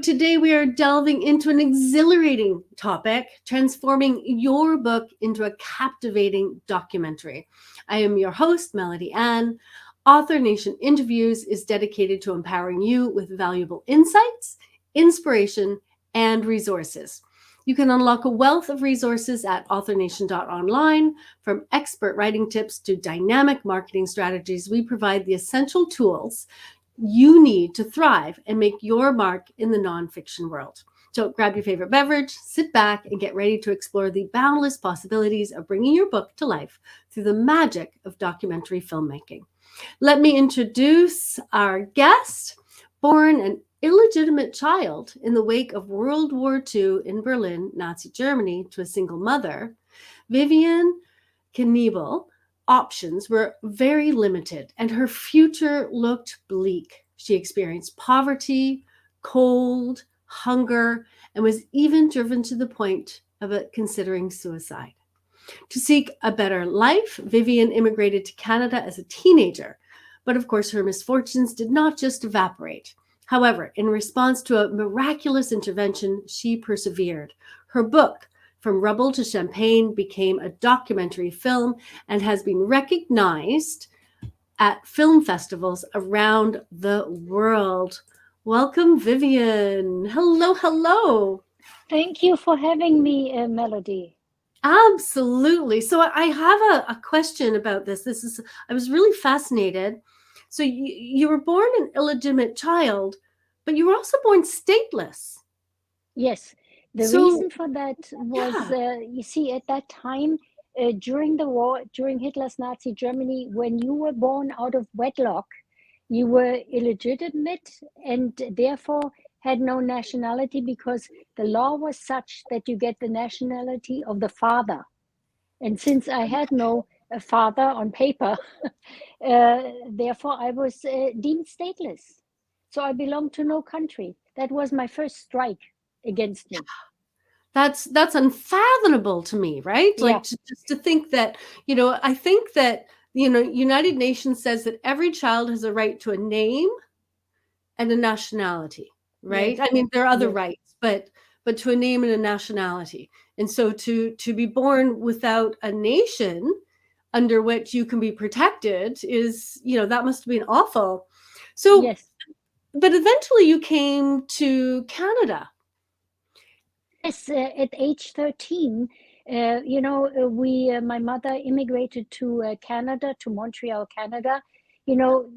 today we are delving into an exhilarating topic, transforming your book into a captivating documentary. I am your host, Melody Ann. Author Nation Interviews is dedicated to empowering you with valuable insights, inspiration, and resources. You can unlock a wealth of resources at authornation.online. From expert writing tips to dynamic marketing strategies, we provide the essential tools you need to thrive and make your mark in the nonfiction world. So grab your favorite beverage, sit back, and get ready to explore the boundless possibilities of bringing your book to life through the magic of documentary filmmaking. Let me introduce our guest. Born an illegitimate child in the wake of World War II in Berlin, Nazi Germany, to a single mother, Vivianne Knebel options were very limited and her future looked bleak. She experienced poverty, cold, hunger, and was even driven to the point of considering suicide. To seek a better life, Vivianne immigrated to Canada as a teenager, but of course her misfortunes did not just evaporate. However, in response to a miraculous intervention, she persevered. Her book, From Rubble to Champagne, became a documentary film and has been recognized at film festivals around the world. Welcome, Vivianne. Hello, hello. Thank you for having me, Melody. Absolutely. So I have a question about this. I was really fascinated. So you were born an illegitimate child, but you were also born stateless. Yes, the So, reason for that was, yeah. you see, at that time, during the war, during Hitler's Nazi Germany, when you were born out of wedlock, you were illegitimate and therefore had no nationality because the law was such that you get the nationality of the father. And since I had no father on paper, therefore I was deemed stateless. So I belonged to no country. That was my first strike against me. That's unfathomable to me, right? Yeah, Like just to think that, I think that, United Nations says that every child has a right to a name and a nationality, right? yes, I mean, there are other yes, rights, but to a name and a nationality. And so to be born without a nation under which you can be protected is, that must have been awful. So, yes. but eventually you came to Canada. Yes, at age 13, my mother immigrated to Canada, to Montreal, Canada. You know,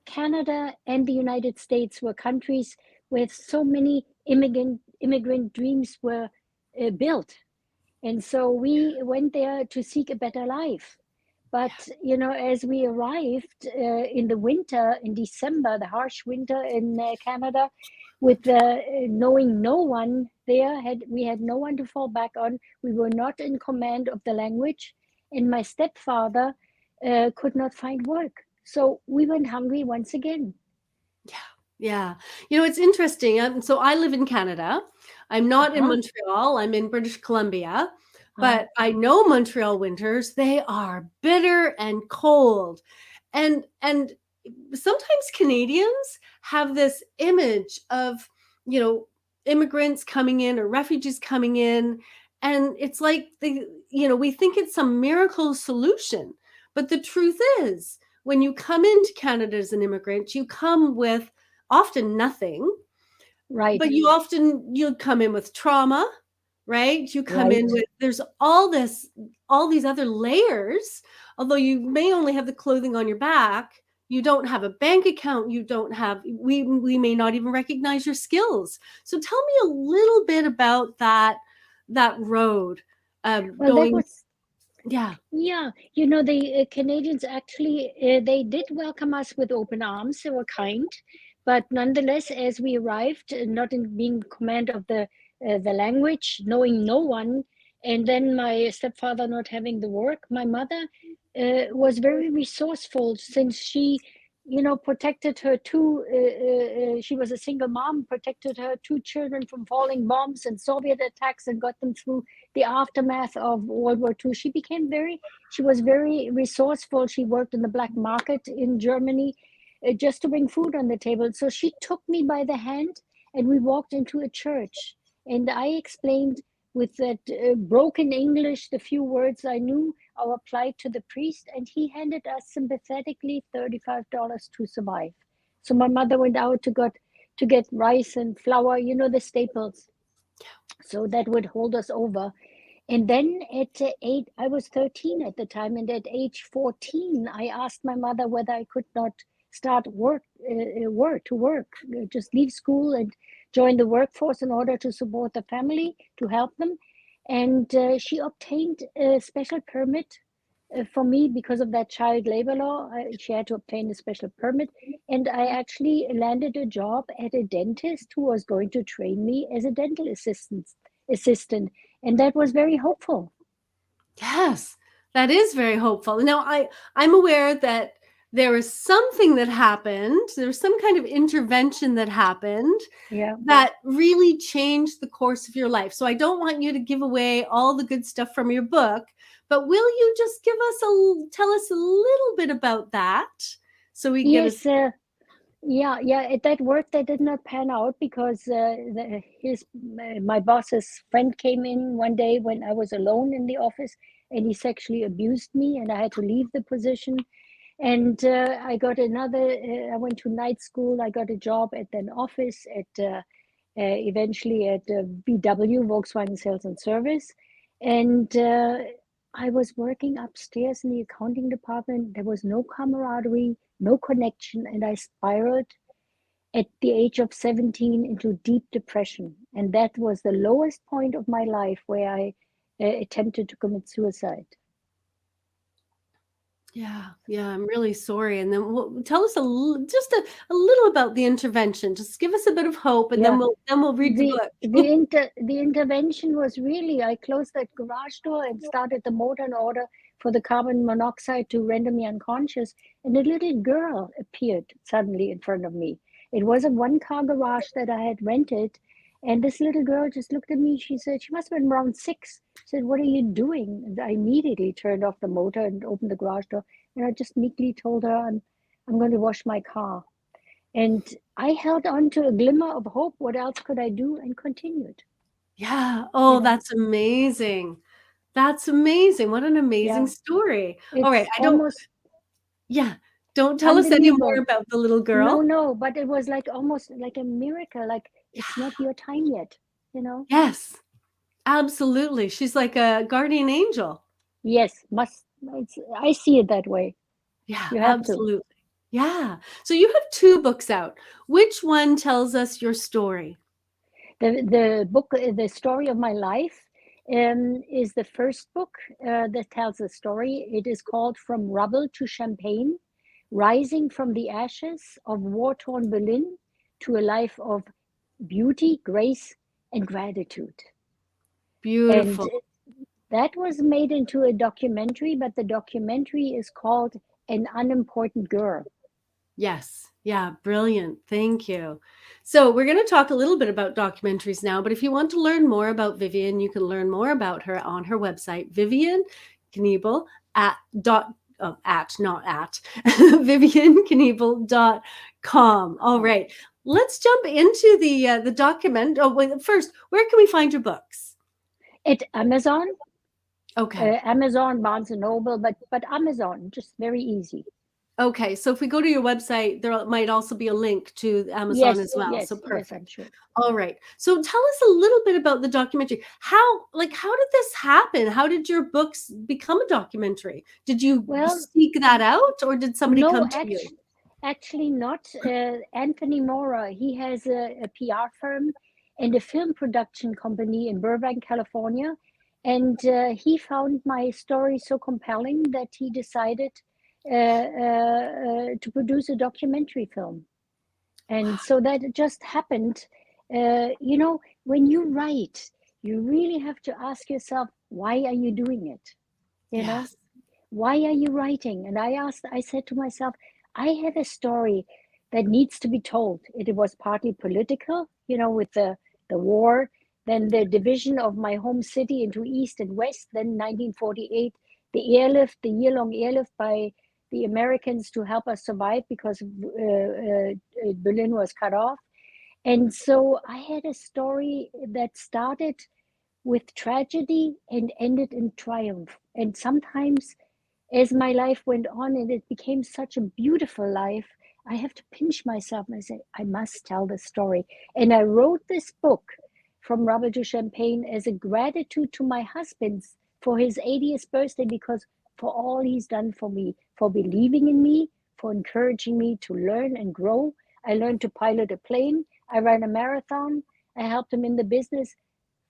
Canada and the United States were countries where so many immigrant dreams were built. And so we went there to seek a better life. But, as we arrived in the winter, in December, the harsh winter in Canada, with knowing no one there, we had no one to fall back on. We were not in command of the language. And my stepfather could not find work. So we went hungry once again. Yeah. Yeah. It's interesting. So I live in Canada. I'm not in Uh-huh. Montreal. I'm in British Columbia, Uh, but I know Montreal winters, they are bitter and cold. And sometimes Canadians have this image of, you know, immigrants coming in or refugees coming in, and it's like we think it's some miracle solution. But the truth is, when you come into Canada as an immigrant, you come with often nothing, right, but you'll come in with trauma, right? You come in right. with there's all these other layers. Although you may only have the clothing on your back, you don't have a bank account, you don't have we may not even recognize your skills. So tell me a little bit about that road Well, that going. was Yeah. Yeah, the Canadians actually they did welcome us with open arms. They were kind, but nonetheless, as we arrived, not in being command of the language, knowing no one, and then my stepfather not having the work, my mother was very resourceful since she, protected her two. She was a single mom, protected her two children from falling bombs and Soviet attacks, and got them through the aftermath of World War II. She was very resourceful. She worked in the black market in Germany just to bring food on the table. So she took me by the hand and we walked into a church. And I explained with that broken English, the few words I knew, our plight to the priest, and he handed us sympathetically $35 to survive. So my mother went out to get rice and flour, the staples, so that would hold us over. And then at 8, I was 13 at the time, and at age 14, I asked my mother whether I could not start just leave school and join the workforce in order to support the family, to help them. And she obtained a special permit for me because of that child labor law. She had to obtain a special permit, and I actually landed a job at a dentist who was going to train me as a dental assistant, and that was very hopeful. Yes, that is very hopeful. Now, I'm aware that there was something that happened. There was some kind of intervention that happened Yeah. that really changed the course of your life. So I don't want you to give away all the good stuff from your book, but will you just tell us a little bit about that so we can get Yes. Yeah. That work that did not pan out because my boss's friend came in one day when I was alone in the office, and he sexually abused me, and I had to leave the position. And I got another. I went to night school. I got a job at an office at eventually at VW, Volkswagen Sales and Service, and I was working upstairs in the accounting department. There was no camaraderie, no connection, and I spiraled at the age of 17 into deep depression. And that was the lowest point of my life where I attempted to commit suicide. Yeah, I'm really sorry. And then tell us just a little about the intervention. Just give us a bit of hope, and Yeah. then we'll read the The book. the intervention was really, I closed that garage door and started the motor in order for the carbon monoxide to render me unconscious, and a little girl appeared suddenly in front of me. It was a one-car garage that I had rented, and this little girl just looked at me. She said, she must have been around 6. She said, "What are you doing?" And I immediately turned off the motor and opened the garage door, and I just meekly told her, I'm going to wash my car. And I held on to a glimmer of hope. What else could I do? And continued, Yeah. you Oh, know. that's amazing. That's amazing. What an amazing Yeah, story. All right. it's I don't, almost yeah. Don't tell us any more unbelievable. about the little No, girl. no, but it was like almost like a miracle. Like it's Yeah. not your time yet, you know. Yes, absolutely. She's like a guardian angel. Yes, I see it that way. Yeah, You have to. absolutely. Yeah. So you have 2 books out. Which one tells us your story? The book, The Story of My Life, is the first book that tells the story. It is called From Rubble to Champagne, Rising from the Ashes of War-Torn Berlin to a Life of Beauty, Grace, and Gratitude. And Beautiful. that was made into a documentary, but the documentary is called An Unimportant Girl. Yes. Yeah, brilliant. Thank you. So, we're going to talk a little bit about documentaries now, but if you want to learn more about Vivian, you can learn more about her on her website, Vivianne Knebel not at vivianknebel.com. All right. Let's jump into the document. Oh, wait, first, where can we find your books? At Amazon, Okay. Amazon, Barnes and Noble, but Amazon, just very easy. Okay, so if we go to your website, there might also be a link to Amazon as Yes, well. So yes, yes, I'm perfect. sure. All right. So tell us a little bit about the documentary. How did this happen? How did your books become a documentary? Did you Well, seek that out, or did somebody no, come to you? actually not. Anthony Mora, he has a PR firm and a film production company in Burbank, California. And he found my story so compelling that he decided to produce a documentary film. And so that just happened. When you write, you really have to ask yourself, why are you doing it? You know, Yes. why are you writing? And I said to myself, I have a story that needs to be told. It was partly political, with the war, then the division of my home city into East and West, then 1948, the year-long airlift by the Americans to help us survive because Berlin was cut off. And so I had a story that started with tragedy and ended in triumph. And sometimes, as my life went on and it became such a beautiful life, I have to pinch myself and I say, I must tell the story. And I wrote this book, From Rubble to Champagne, as a gratitude to my husband for his 80th birthday, because for all he's done for me, for believing in me, for encouraging me to learn and grow. I learned to pilot a plane. I ran a marathon. I helped him in the business.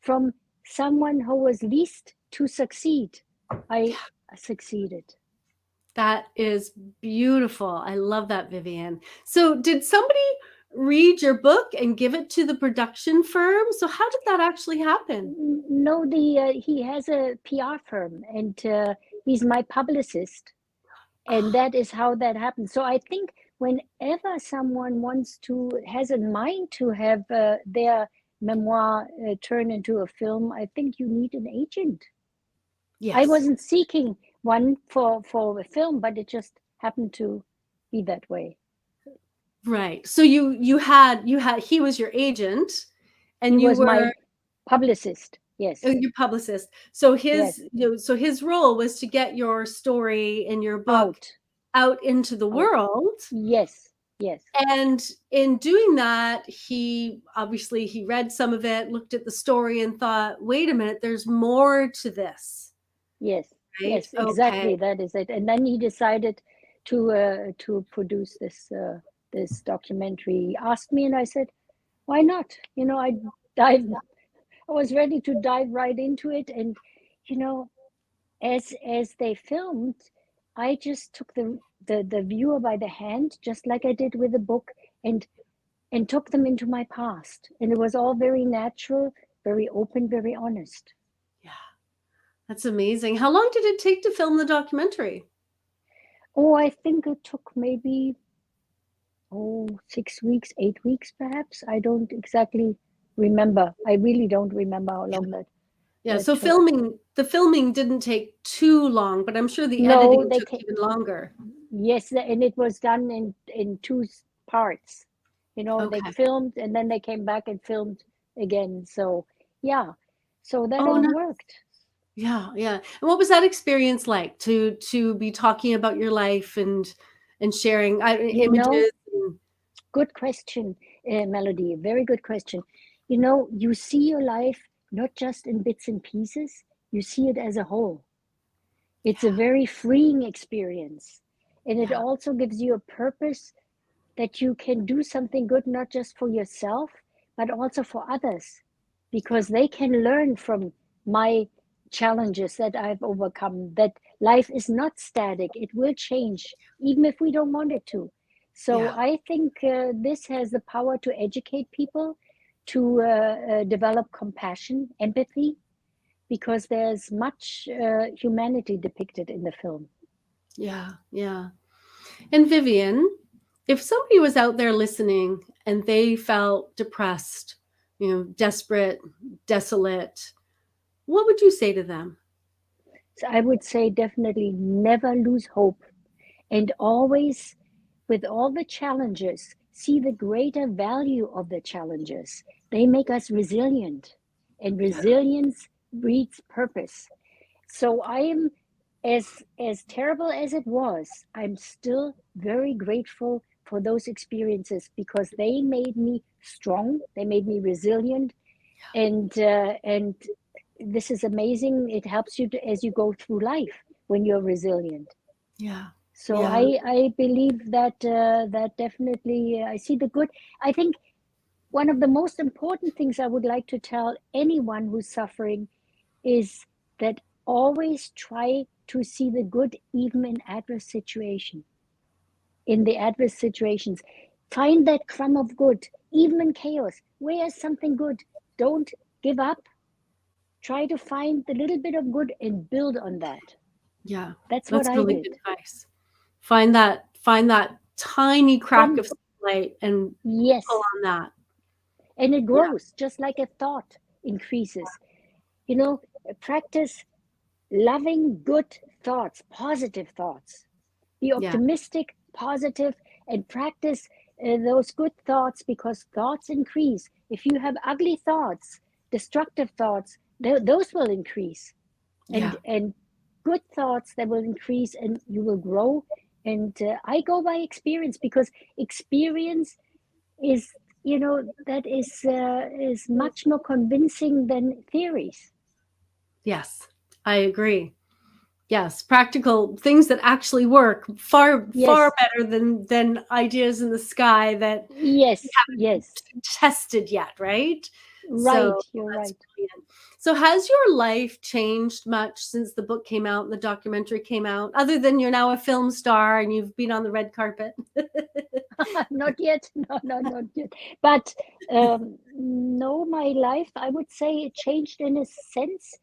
From someone who was least to succeed, I succeeded. That is beautiful. I love that, Vivianne. So, did somebody read your book and give it to the production firm? So, how did that actually happen? No, he has a PR firm, and he's my publicist, and that is how that happens. So I think whenever someone has in mind to have their memoir turn into a film, I think you need an agent. I Yes. wasn't seeking one for a film, but it just happened to be that way. Right. So you had he was your agent He and you was my were publicist. Yes, your publicist. So yes, his role was to get your story and your book out, out into the out. world. Yes, yes, And in doing that, he read some of it, looked at the story and thought, "Wait a minute, there's more to this." yes, Right? yes. Okay. Exactly, that is it. And then he decided to produce this documentary. He asked me, and I said, "Why not?" Dive. I was ready to dive right into it, and you know, as they filmed, I just took the viewer by the hand, just like I did with the book, and took them into my past. And it was all very natural, very open, very honest. Yeah. That's amazing. How long did it take to film the documentary? Oh, I think it took maybe 6 weeks, 8 weeks, perhaps. I don't exactly remember. I really don't remember how long Yeah, that so took. filming didn't take too long, but I'm sure the No, editing took even longer. yes, and it was done in two parts. They Okay. filmed and then they came back and filmed again. So yeah, so that Oh, all no. worked. Yeah, yeah. And what was that experience like to be talking about your life and sharing You know, images? And, good question, Melody. Very good question. You see your life not just in bits and pieces. You see it as a whole. It's a yeah, very freeing experience, and it yeah, also gives you a purpose that you can do something good, not just for yourself, but also for others, yeah, because they can learn from my challenges that I've overcome, that life is not static, it will change, even if we don't want it to. So yeah, I think this has the power to educate people, to develop compassion, empathy, because there's much humanity depicted in the film. yeah, yeah. And Vivian, if somebody was out there listening and they felt depressed, desperate, desolate, what would you say to them? So I would say definitely never lose hope, and always, with all the challenges, see the greater value of the challenges. They make us resilient, and Yeah, resilience breeds purpose. So I am, as terrible as it was, I'm still very grateful for those experiences, because they made me strong, they made me resilient, and this is amazing. It helps you as you go through life when you're resilient. yeah, So yeah, I believe that definitely I see the good. I think one of the most important things I would like to tell anyone who's suffering is that always try to see the good even in adverse situation. In the adverse situations, find that crumb of good even in chaos. Where is something good? Don't give up. Try to find the little bit of good and build on that. yeah. That's what That's I really good did. advice. Find that tiny crack Crumb, of sunlight and pull yes. on that. And it Yeah, grows just like a thought increases. You know, practice loving good thoughts, positive thoughts. Be yeah, optimistic, positive, and practice those good thoughts, because thoughts increase. If you have ugly thoughts, destructive thoughts, those will increase. Yeah. And good thoughts, that will increase, and you will grow. And I go by experience, because experience is, that is much more convincing than theories. Yes, I agree. Yes, practical things that actually work far Yes, better than ideas in the sky that we yes, haven't yes. tested yet, right? So Right, you're that's right. brilliant. So has your life changed much since the book came out and the documentary came out, other than you're now a film star and you've been on the red carpet? Not yet. No, no, not yet. But no, my life, I would say, it changed in a sense.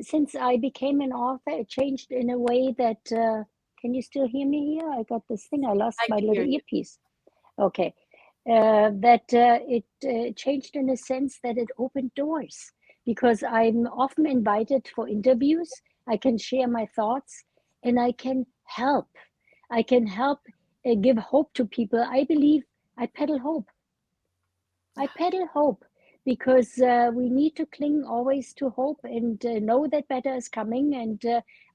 Since I became an author, it changed in a way that, can you still hear me here? I got this thing, I lost I my can little hear you. earpiece. Okay. That it changed in a sense that it opened doors, because I'm often invited for interviews. I can share my thoughts, and I can help. I can help, give hope to people. I believe I peddle hope. I peddle hope, because we need to cling always to hope, and know that better is coming. And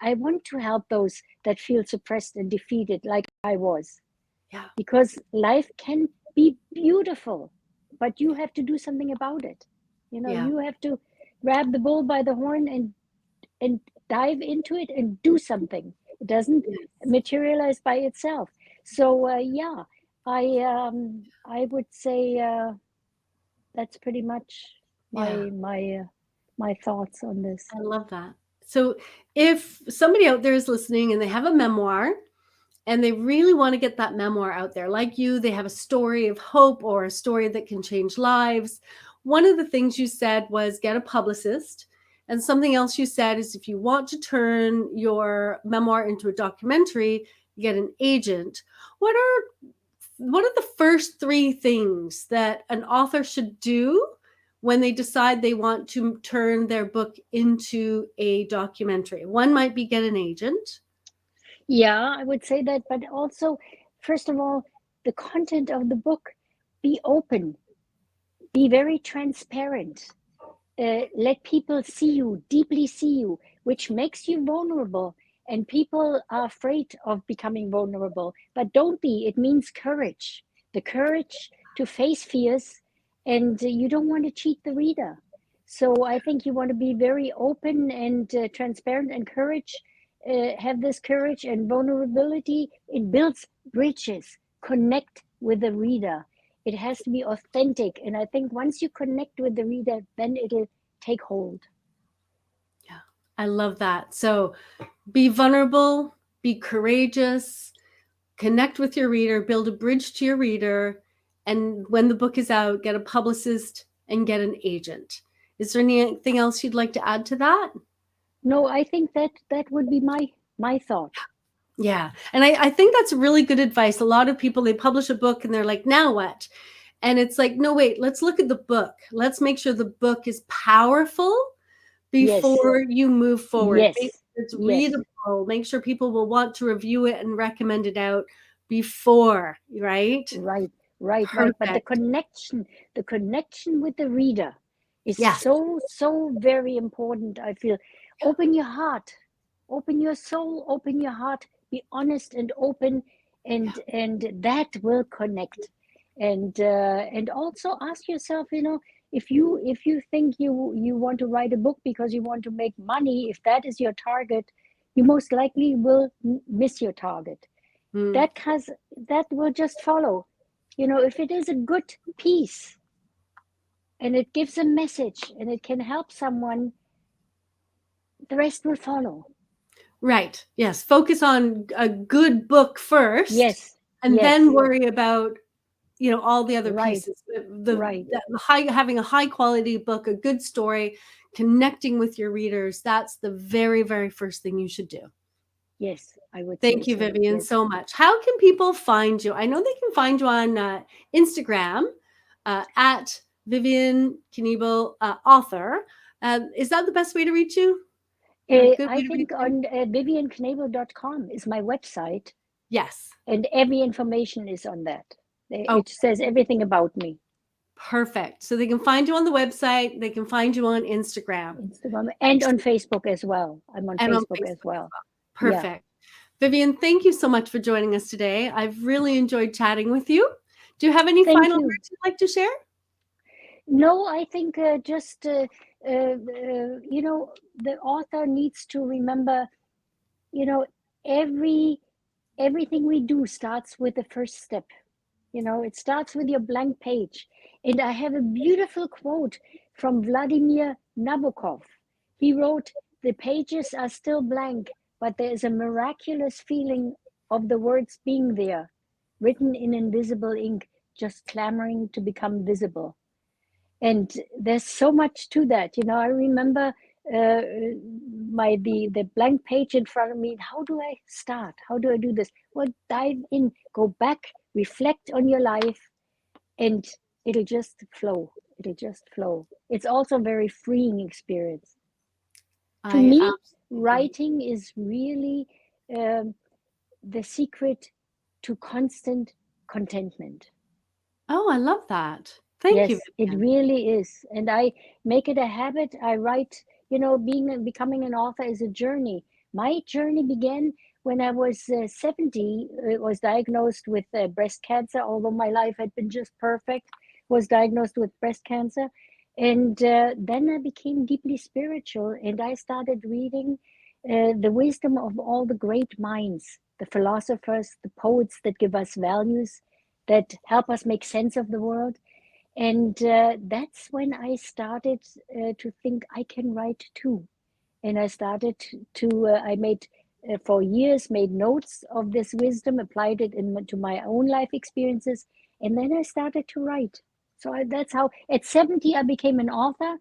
I want to help those that feel suppressed and defeated, like I was, Yeah. because life can be beautiful, but you have to do something about it. Yeah. You have to grab the bull by the horn, and dive into it and do something. It doesn't Yes. materialize by itself. So yeah, I would say that's pretty much Yeah. my thoughts on this. I love that. So if somebody out there is listening and they have a memoir and they really want to get that memoir out there, like you, they have a story of hope or a story that can change lives. One of the things you said was get a publicist. And something else you said is if you want to turn your memoir into a documentary, you get an agent. What are what are the first three things that an author should do when they decide they want to turn their book into a documentary? One might be get an agent. Yeah, I would say that, but also, first of all, the content of the book, be open, be very transparent. Let people see you, deeply see you, which makes you vulnerable. And people are afraid of becoming vulnerable, but don't be. It means courage, the courage to face fears, and you don't want to cheat the reader. So I think you want to be very open and transparent, and courage. Have this courage and vulnerability. It builds bridges. Connect with the reader. It has to be authentic. And I think once you connect with the reader, then it'll take hold. Yeah, I love that. So be vulnerable, be courageous, connect with your reader, build a bridge to your reader. And when the book is out, get a publicist and get an agent. Is there anything else you'd like to add to that? No, I think that would be my thought. Yeah. And I think that's really good advice. A lot of people, they publish a book and they're like, now what? And it's like, no, wait, let's look at the book. Let's make sure the book is powerful Yes, before you move forward. Make yes, sure it's yes. readable. Make sure people will want to review it and recommend it out before, right? Right, right, right. But Perfect. the connection with the reader is Yes. so very important, I feel. Open your heart, open your soul, open your heart, be honest and open, Yeah. and that will connect. And also ask yourself, if you think you want to write a book because you want to make money, if that is your target, you most likely will miss your target. Mm. That will just follow. If it is a good piece, and it gives a message, and it can help someone, the rest will follow. Right. Yes. Focus on a good book first Yes, and then yes. worry about all the other Right, pieces, right. the high, having a high quality book, a good story, connecting with your readers. That's the very, very first thing you should do. Yes, I would say Thank you, so. Vivian, Yes. so much. How can people find you? I know they can find you on Instagram at Vivianne Knebel, author. Is that the best way to reach you? A good I way to reach think you? on vivianknebel.com is my website, Yes. and every information is on that. Oh, It says everything about me. perfect. So they can find you on the website. They can find you on Instagram. And on Facebook as well. I'm on And on Facebook as Facebook as well. well. Yeah. Perfect. Vivianne, thank you so much for joining us today. I've really enjoyed chatting with you. Do you have any Thank final you. words you'd like to share? No, I think just, you know, the author needs to remember, you know, everything we do starts with the first step. You know, it starts with your blank page. And I have a beautiful quote from Vladimir Nabokov. He wrote, "The pages are still blank, but there is a miraculous feeling of the words being there, written in invisible ink, just clamoring to become visible." And there's so much to that. You know, I remember uh, the blank page in front of me. How do I start? How do I do this? Well, dive in, go back, reflect on your life, and it'll just flow. It'll just flow. It's also a very freeing experience. To I me, absolutely agree. writing is really um, the secret to constant contentment. Oh, I love that. Thank you, Yes, it Vivianne. really is. And I make it a habit. I write, you know, becoming an author is a journey. My journey began when I was 70. I was diagnosed with breast cancer, although my life had been just perfect, was diagnosed with breast cancer. And then I became deeply spiritual and I started reading the wisdom of all the great minds, the philosophers, the poets that give us values, that help us make sense of the world. And that's when I started to think I can write too. And I started I made, for years, made notes of this wisdom, applied it to my own life experiences. And then I started to write. So that's how, at 70, I became an author.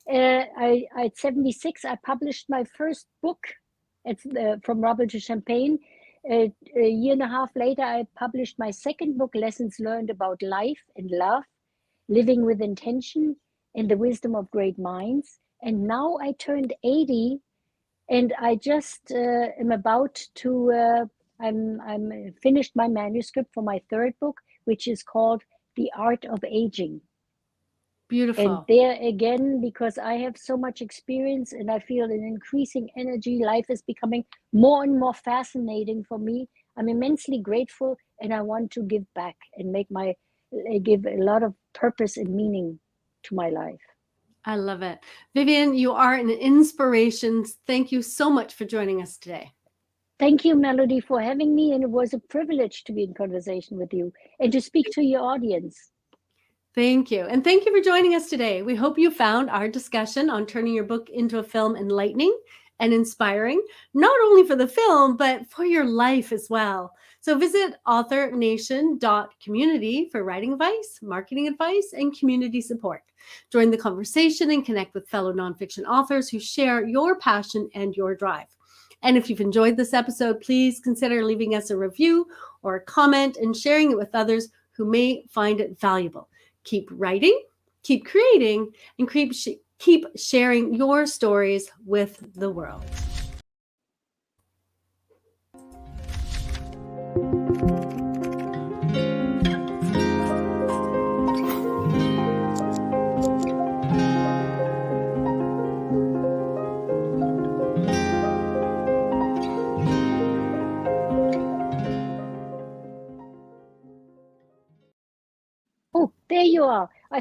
At 76, I published my first book. It's From Rubble to Champagne. A year and a half later, I published my second book, Lessons Learned About Life and Love, Living with Intention, and the Wisdom of Great Minds. And now I turned 80 and I just am about to, I'm finished my manuscript for my third book, which is called The Art of Aging. And Beautiful. there again, because I have so much experience and I feel an increasing energy, life is becoming more and more fascinating for me. I'm immensely grateful and I want to give back and give a lot of purpose and meaning to my life. I love it. Vivianne, you are an inspiration. Thank you so much for joining us today. Thank you, Melody, for having me. And it was a privilege to be in conversation with you and to speak to your audience. Thank you. And thank you for joining us today. We hope you found our discussion on turning your book into a film enlightening and inspiring, not only for the film, but for your life as well. So visit authornation.community for writing advice, marketing advice, and community support. Join the conversation and connect with fellow nonfiction authors who share your passion and your drive. And if you've enjoyed this episode, please consider leaving us a review or a comment and sharing it with others who may find it valuable. Keep writing, keep creating, and keep sharing your stories with the world. Oh, there you are. I